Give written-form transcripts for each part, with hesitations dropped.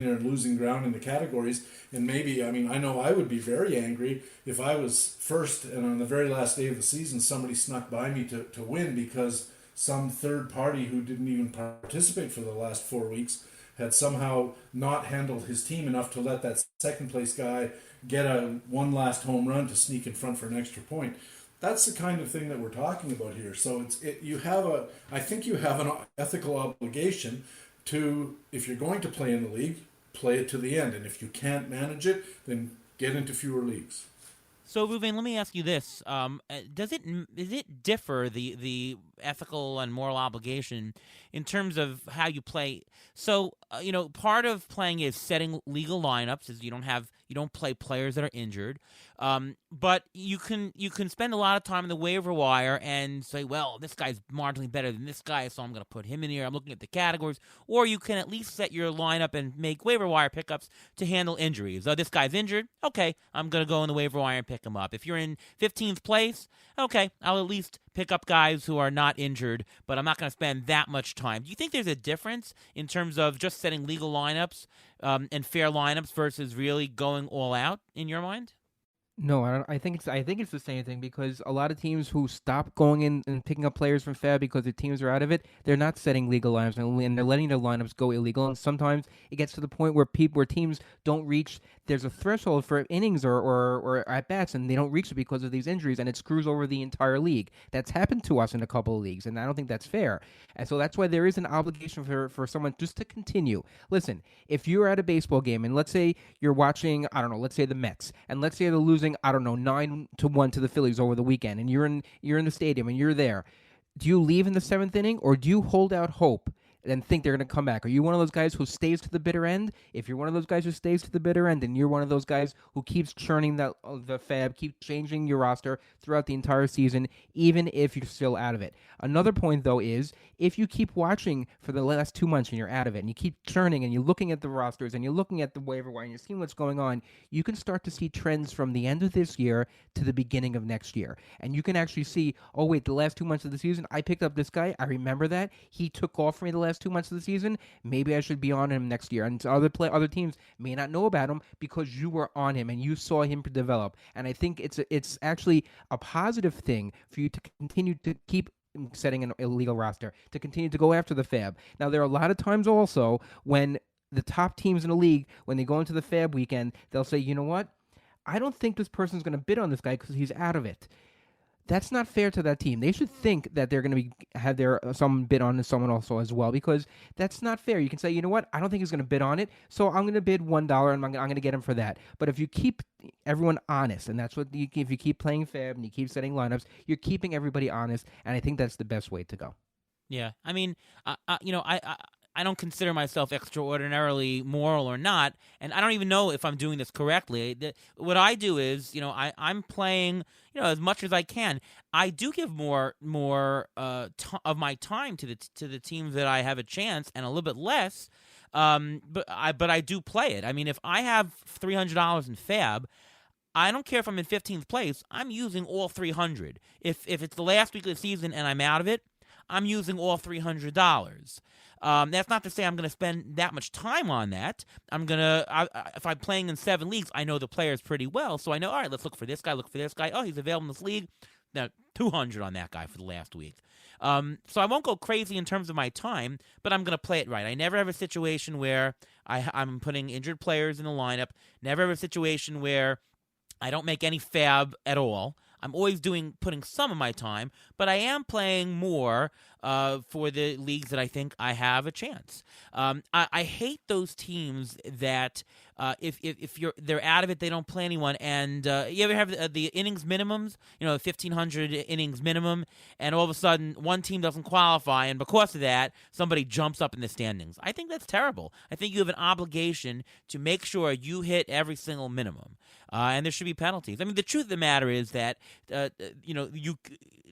there and losing ground in the categories. And maybe, I mean, I know I would be very angry if I was first and on the very last day of the season somebody snuck by me to win because some third party who didn't even participate for the last 4 weeks had somehow not handled his team enough to let that second place guy get a one last home run to sneak in front for an extra point. That's the kind of thing that we're talking about here. So you have I think you have an ethical obligation to, if you're going to play in the league, play it to the end, and if you can't manage it, then get into fewer leagues. So, Ruben, let me ask you this: does it differ the ethical and moral obligation in terms of how you play? So, part of playing is setting legal lineups. Is you don't play players that are injured, but you can spend a lot of time in the waiver wire and say, well, this guy's marginally better than this guy, so I'm going to put him in here. I'm looking at the categories, or you can at least set your lineup and make waiver wire pickups to handle injuries. Oh, this guy's injured. Okay, I'm going to go in the waiver wire and pick him up. If you're in 15th place, okay, I'll at least pick up guys who are not injured, but I'm not going to spend that much time. Do you think there's a difference in terms of just setting legal lineups and fair lineups versus really going all out in your mind? No, I don't. I think it's the same thing because a lot of teams who stop going in and picking up players from FAAB because the teams are out of it, they're not setting legal lineups and they're letting their lineups go illegal. And sometimes it gets to the point where teams don't reach. There's a threshold for innings or at bats, and they don't reach it because of these injuries, and it screws over the entire league. That's happened to us in a couple of leagues, and I don't think that's fair. And so that's why there is an obligation for someone just to continue. Listen, if you're at a baseball game and let's say you're watching, I don't know, let's say the Mets, and let's say they're losing, I don't know, 9-1 to the Phillies over the weekend, and you're in the stadium and you're there. Do you leave in the seventh inning, or do you hold out hope and think they're going to come back? Are you one of those guys who stays to the bitter end? If you're one of those guys who stays to the bitter end, then you're one of those guys who keeps churning the FAAB, keep changing your roster throughout the entire season, even if you're still out of it. Another point, though, is if you keep watching for the last 2 months and you're out of it, and you keep churning and you're looking at the rosters and you're looking at the waiver wire and you're seeing what's going on, you can start to see trends from the end of this year to the beginning of next year. And you can actually see, oh, wait, the last 2 months of the season, I picked up this guy. I remember that. He took off for me the last 2 months of the season. Maybe I should be on him next year. And other teams may not know about him because you were on him and you saw him develop. And I think it's actually a positive thing for you to continue to keep setting an illegal roster, to continue to go after the FAAB. Now, there are a lot of times also when the top teams in the league, when they go into the FAAB weekend, they'll say, you know what? I don't think this person's going to bid on this guy because he's out of it. That's not fair to that team. They should think that they're going to have their some bid on someone also as well, because that's not fair. You can say, you know what, I don't think he's going to bid on it, so I'm going to bid $1 and I'm going to get him for that. But if you keep everyone honest, and that's what if you keep playing FAAB and you keep setting lineups, you're keeping everybody honest, and I think that's the best way to go. Yeah, I mean, I don't consider myself extraordinarily moral or not, and I don't even know if I'm doing this correctly. What I do is, I'm playing, as much as I can. I do give more of my time to the teams that I have a chance, and a little bit less. But I do play it. I mean, if I have $300 in FAAB, I don't care if I'm in 15th place. I'm using all 300. If it's the last week of the season and I'm out of it, I'm using all $300. That's not to say I'm going to spend that much time on that. If I'm playing in 7 leagues, I know the players pretty well, so I know, all right, let's look for this guy, Oh, he's available in this league. Now, 200 on that guy for the last week. So I won't go crazy in terms of my time, but I'm going to play it right. I never have a situation where I'm putting injured players in the lineup. Never have a situation where I don't make any FAAB at all. I'm always putting some of my time, but I am playing more for the leagues that I think I have a chance. I hate those teams that if they're out of it, they don't play anyone. And you ever have the innings minimums? 1,500 innings minimum, and all of a sudden one team doesn't qualify, and because of that, somebody jumps up in the standings. I think that's terrible. I think you have an obligation to make sure you hit every single minimum, and there should be penalties. I mean, the truth of the matter is that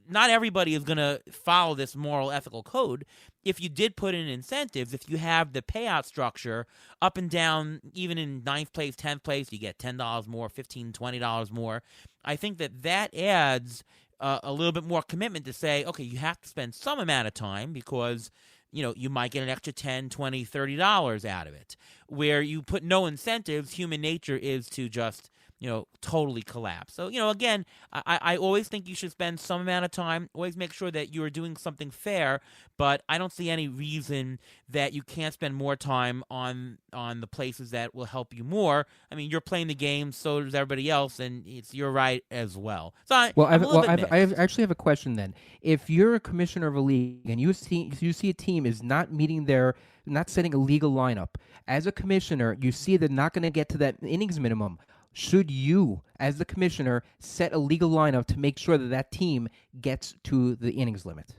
not everybody is going to follow this moral ethical code. If you did put in incentives, if you have the payout structure up and down, even in 9th place, 10th place, you get $10 more, $15, $20 more. I think that adds a little bit more commitment to say, okay, you have to spend some amount of time because you might get an extra $10, $20, $30 out of it. Where you put no incentives, human nature is to just totally collapse. So, again, I always think you should spend some amount of time, always make sure that you are doing something fair, but I don't see any reason that you can't spend more time on the places that will help you more. I mean, you're playing the game, so does everybody else, and it's your right as well. So I actually have a question then. If you're a commissioner of a league and you see a team is not not setting a legal lineup, as a commissioner, you see they're not going to get to that innings minimum. Should you, as the commissioner, set a legal lineup to make sure that team gets to the innings limit?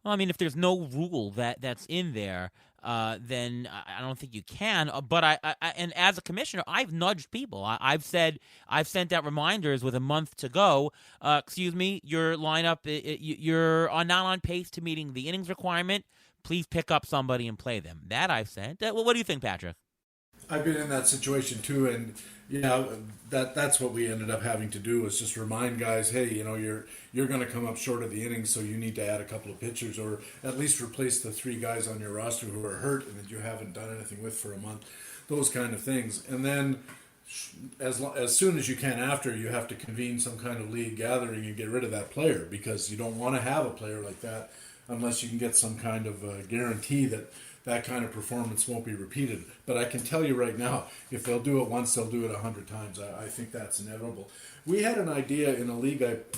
Well, I mean, if there's no rule that's in there, then I don't think you can. But I and as a commissioner, I've nudged people. I've sent out reminders with a month to go. Excuse me, your lineup, you're not on pace to meeting the innings requirement. Please pick up somebody and play them. That I've sent. Well, what do you think, Patrick? I've been in that situation too, and that's what we ended up having to do, was just remind guys, hey, you're going to come up short of the innings, so you need to add a couple of pitchers, or at least replace the 3 guys on your roster who are hurt and that you haven't done anything with for a month, those kind of things. And then as soon as you can after, you have to convene some kind of league gathering and get rid of that player, because you don't want to have a player like that unless you can get some kind of guarantee that kind of performance won't be repeated. But I can tell you right now, if they'll do it once, they'll do it 100 times. I think that's inevitable. We had an idea in a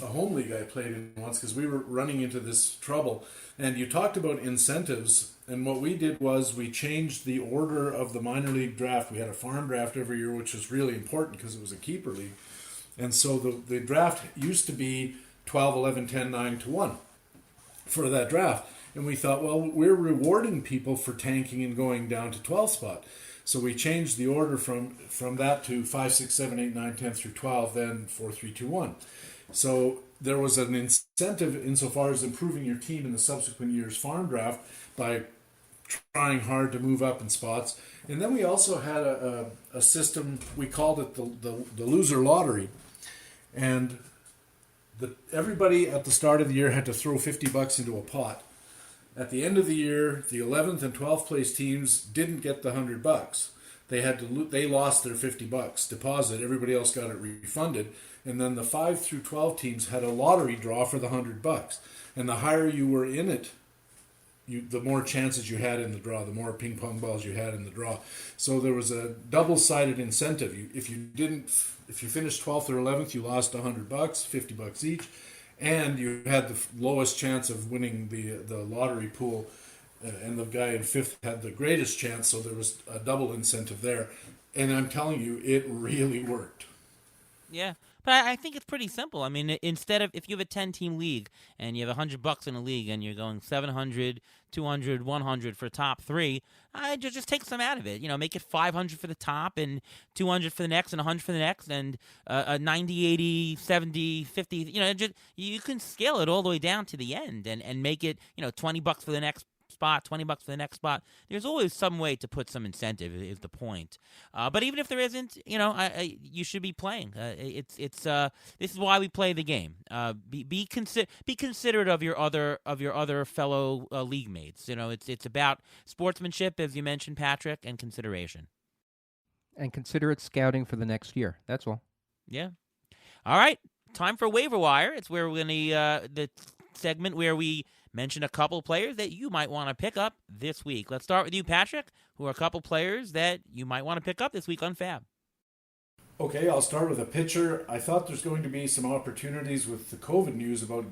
home league I played in once, because we were running into this trouble. And you talked about incentives, and what we did was we changed the order of the minor league draft. We had a farm draft every year, which was really important because it was a keeper league. And so the draft used to be 12, 11, 10, 9 to 1 for that draft. And we thought, well, we're rewarding people for tanking and going down to 12 spot. So we changed the order from that to 5, 6, 7, 8, 9, 10 through 12, then 4, 3, 2, 1. So there was an incentive insofar as improving your team in the subsequent year's farm draft by trying hard to move up in spots. And then we also had a system, we called it the loser lottery. And everybody at the start of the year had to throw $50 into a pot. At the end of the year, the 11th and 12th place teams didn't get the $100. They lost their $50 deposit. Everybody else got it refunded. And then the 5 through 12 teams had a lottery draw for the $100. And the higher you were in it, the more chances you had in the draw, the more ping pong balls you had in the draw. So there was a double-sided incentive. If you finished 12th or 11th, you lost $100, $50 each. And you had the lowest chance of winning the lottery pool, and the guy in 5th had the greatest chance, so there was a double incentive there. And I'm telling you, it really worked. Yeah, but I think it's pretty simple. I mean, instead of, if you have a 10-team league and you have $100 in a league and you're going 700, 200, 100 for top 3, just take some out of it. Make it 500 for the top and 200 for the next and 100 for the next, and 90, 80, 70, 50. You can scale it all the way down to the end and make it $20 for the next spot, $20 for the next spot. There's always some way to put some incentive, is the point. But even if there isn't, you should be playing. This is why we play the game. Be considerate of your other fellow league mates. It's about sportsmanship, as you mentioned, Patrick, and consideration. And considerate scouting for the next year. That's all. Yeah. All right. Time for Waiver Wire. It's where we're going to the segment where we mention a couple players that you might want to pick up this week. Let's start with you, Patrick, who are a couple players that you might want to pick up this week on FAAB. Okay, I'll start with a pitcher. I thought there's going to be some opportunities with the COVID news about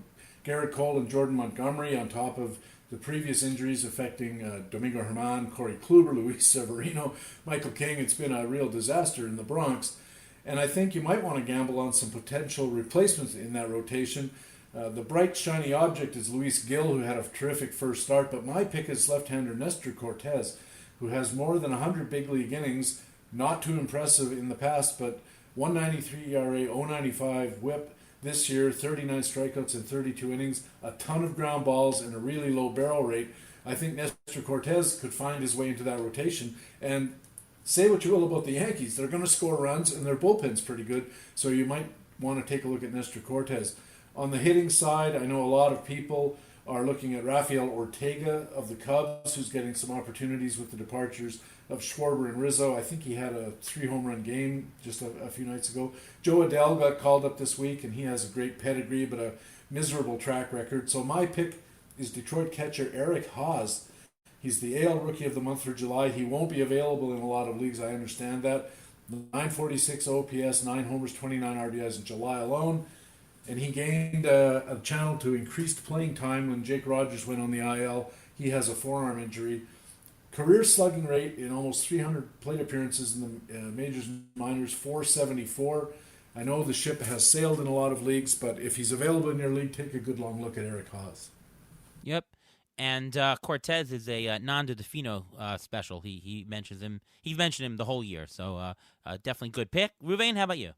Garrett Cole and Jordan Montgomery, on top of the previous injuries affecting Domingo Germán, Corey Kluber, Luis Severino, Michael King. It's been a real disaster in the Bronx. And I think you might want to gamble on some potential replacements in that rotation. The bright, shiny object is Luis Gil, who had a terrific first start, but my pick is left-hander Nestor Cortes, who has more than 100 big league innings, not too impressive in the past, but 193 ERA, 095 whip this year, 39 strikeouts in 32 innings, a ton of ground balls, and a really low barrel rate. I think Nestor Cortes could find his way into that rotation, and say what you will about the Yankees, they're going to score runs, and their bullpen's pretty good, so you might want to take a look at Nestor Cortes. On the hitting side, I know a lot of people are looking at Rafael Ortega of the Cubs, who's getting some opportunities with the departures of Schwarber and Rizzo. I think he had a 3-home run game just a few nights ago. Joe Adele got called up this week, and he has a great pedigree but a miserable track record. So my pick is Detroit catcher Eric Haas. He's the AL Rookie of the Month for July. He won't be available in a lot of leagues, I understand that. 946 OPS, 9 homers, 29 RBIs in July alone. And he gained a channel to increased playing time when Jake Rogers went on the IL. He has a forearm injury. Career slugging rate in almost 300 plate appearances in the majors and minors, 474. I know the ship has sailed in a lot of leagues, but if he's available in your league, take a good long look at Eric Haas. Yep. And Cortez is a Nando DeFino special. He mentions him. He's mentioned him the whole year, so definitely good pick. Ruvain, how about you?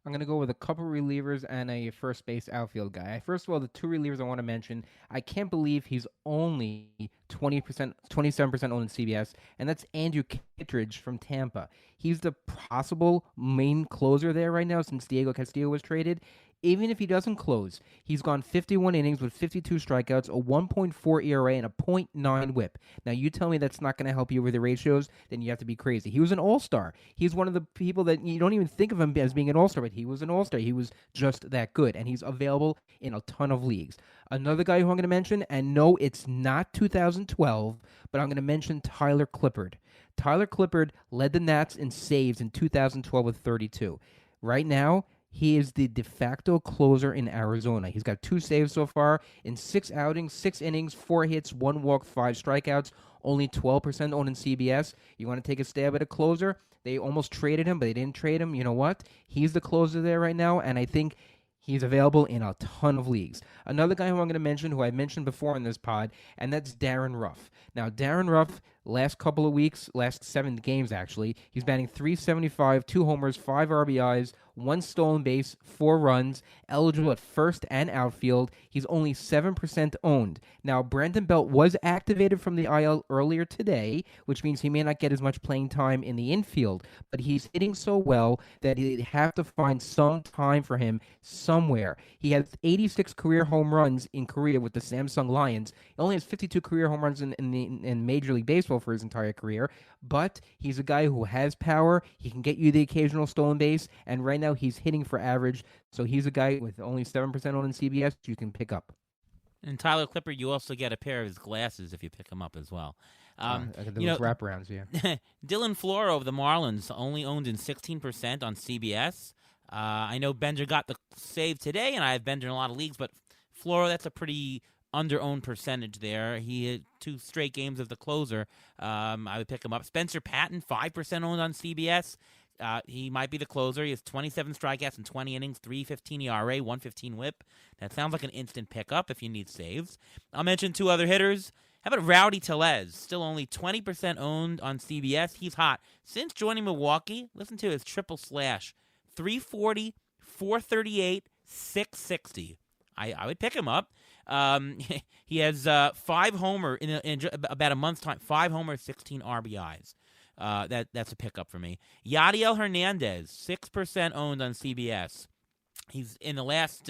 I'm going to go with a couple relievers and a first base outfield guy. First of all, the two relievers I want to mention, I can't believe he's only 20%, 27% owned in CBS, and that's Andrew Kittredge from Tampa. He's the possible main closer there right now since Diego Castillo was traded. Even if he doesn't close, he's gone 51 innings with 52 strikeouts, a 1.4 ERA, and a .9 whip. Now, you tell me that's not going to help you with the ratios, then you have to be crazy. He was an all-star. He's one of the people that you don't even think of him as being an all-star, but he was an all-star. He was just that good, and he's available in a ton of leagues. Another guy who I'm going to mention, and no, it's not 2012, but I'm going to mention Tyler Clippard. Tyler Clippard led the Nats in saves in 2012 with 32. Right now, he is the de facto closer in Arizona. He's got 2 saves so far in 6 outings, 6 innings, 4 hits, 1 walk, 5 strikeouts, only 12% owned in CBS. You want to take a stab at a closer? They almost traded him, but they didn't trade him. You know what? He's the closer there right now, and I think he's available in a ton of leagues. Another guy who I'm going to mention, who I mentioned before in this pod, and that's Darren Ruff. Now, Darren Ruff, last couple of weeks, last 7 games actually, he's batting .375, 2 homers, 5 RBIs, 1 stolen base, 4 runs, eligible at first and outfield. He's only 7% owned. Now, Brandon Belt was activated from the IL earlier today, which means he may not get as much playing time in the infield, but he's hitting so well that they'd have to find some time for him somewhere. He has 86 career home runs in Korea with the Samsung Lions. He only has 52 career home runs in Major League Baseball for his entire career, but he's a guy who has power. He can get you the occasional stolen base, and right now he's hitting for average, so he's a guy with only 7% owned in CBS you can pick up. And Tyler Clippard, you also get a pair of his glasses if you pick him up as well. I got those wraparounds, yeah. Dylan Floro of the Marlins only owned in 16% on CBS. I know Bender got the save today, and I have Bender in a lot of leagues, but Floro, that's a pretty under-owned percentage there. He had 2 straight games of the closer. I would pick him up. Spencer Patton, 5% owned on CBS. He might be the closer. He has 27 strikeouts in 20 innings, 3.15 ERA, 1.15 WHIP. That sounds like an instant pickup if you need saves. I'll mention 2 other hitters. How about Rowdy Tellez? Still only 20% owned on CBS. He's hot. Since joining Milwaukee, listen to his triple slash. 340, 438, 660. I would pick him up. He has 5 homer in about a month's time. 5 homers, 16 RBIs. That's a pickup for me. Yadiel Hernandez, 6% owned on CBS. He's in the last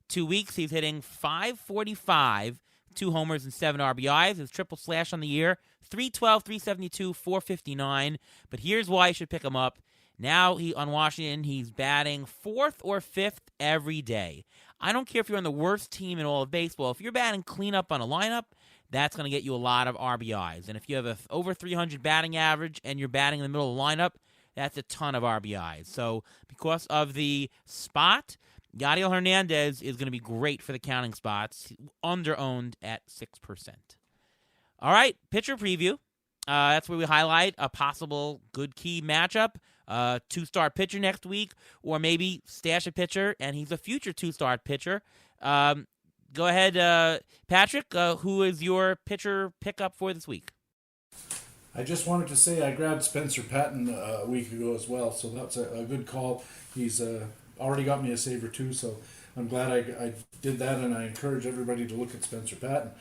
2 weeks. He's hitting .545, 2 homers and 7 RBIs. His triple slash on the year, 312, 372, 459. But here's why you should pick him up. Now on Washington, he's batting 4th or 5th every day. I don't care if you're on the worst team in all of baseball. If you're batting cleanup on a lineup, that's going to get you a lot of RBIs. And if you have over 300 batting average and you're batting in the middle of the lineup, that's a ton of RBIs. So because of the spot, Yadiel Hernandez is going to be great for the counting spots, under-owned at 6%. All right, pitcher preview. That's where we highlight a possible good key matchup. 2-star pitcher next week, or maybe stash a pitcher, and he's a future 2-star pitcher. Go ahead, Patrick. Who is your pitcher pickup for this week? I just wanted to say I grabbed Spencer Patton a week ago as well, so that's a good call. He's already got me a saver too, so I'm glad I did that, and I encourage everybody to look at Spencer Patton.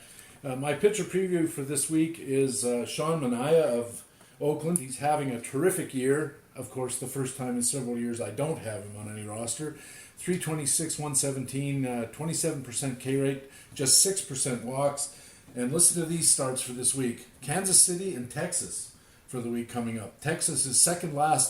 My pitcher preview for this week is Sean Manaea of Oakland. He's having a terrific year. Of course, the first time in several years I don't have him on any roster. 326, 117, 27% K rate, just 6% walks. And listen to these starts for this week. Kansas City and Texas for the week coming up. Texas is second last